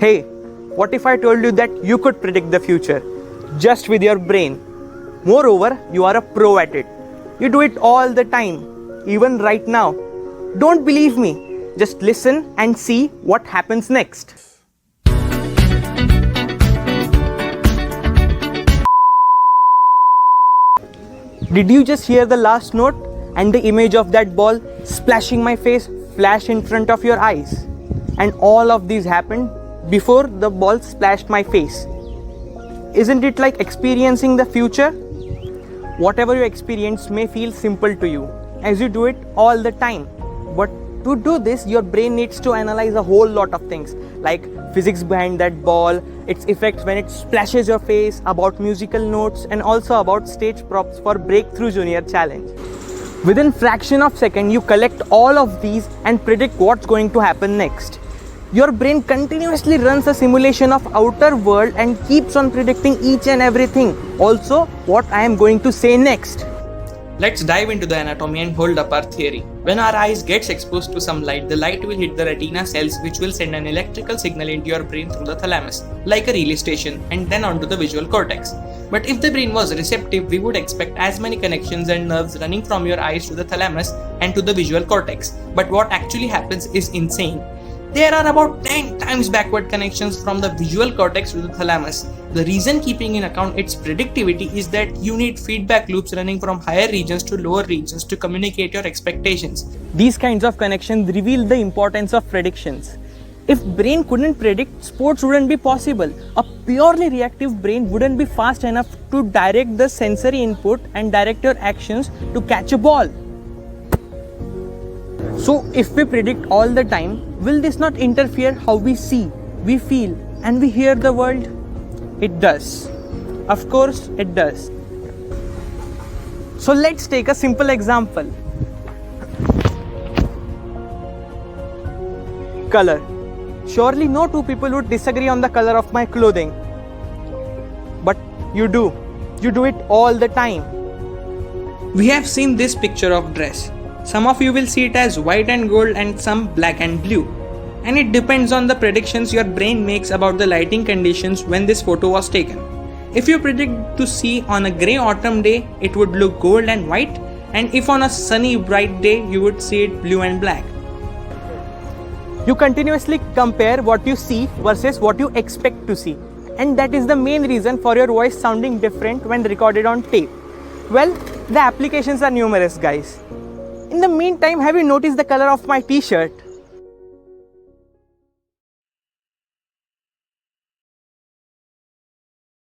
Hey, what if I told you that you could predict the future just with your brain? Moreover, you are a pro at it. You do it all the time, even right now. Don't believe me, just listen and see what happens next. Did you just hear the last note and the image of that ball splashing my face flash in front of your eyes? And all of these happened before the ball splashed my face. Isn't it like experiencing the future? Whatever you experience may feel simple to you as you do it all the time. But to do this, your brain needs to analyze a whole lot of things like physics behind that ball, its effects when it splashes your face, about musical notes, and also about stage props for Breakthrough Junior Challenge. Within fraction of second, you collect all of these and predict what's going to happen next. Your brain continuously runs a simulation of outer world and keeps on predicting each and everything. Also, what I am going to say next. Let's dive into the anatomy and hold up our theory. When our eyes gets exposed to some light, the light will hit the retina cells, which will send an electrical signal into your brain through the thalamus, like a relay station, and then onto the visual cortex. But if the brain was receptive, we would expect as many connections and nerves running from your eyes to the thalamus and to the visual cortex. But what actually happens is insane. There are about 10 times backward connections from the visual cortex to the thalamus. The reason, keeping in account its predictivity, is that you need feedback loops running from higher regions to lower regions to communicate your expectations. These kinds of connections reveal the importance of predictions. If brain couldn't predict, sports wouldn't be possible. A purely reactive brain wouldn't be fast enough to direct the sensory input and direct your actions to catch a ball. So if we predict all the time, will this not interfere how we see, we feel, and we hear the world? It does. Of course, it does. So let's take a simple example. Color. Surely no two people would disagree on the color of my clothing. But you do. You do it all the time. We have seen this picture of dress. Some of you will see it as white and gold and some black and blue. And it depends on the predictions your brain makes about the lighting conditions when this photo was taken. If you predict to see on a grey autumn day, it would look gold and white, and if on a sunny bright day, you would see it blue and black. You continuously compare what you see versus what you expect to see. And that is the main reason for your voice sounding different when recorded on tape. Well, the applications are numerous, guys. In the meantime, have you noticed the color of my t-shirt?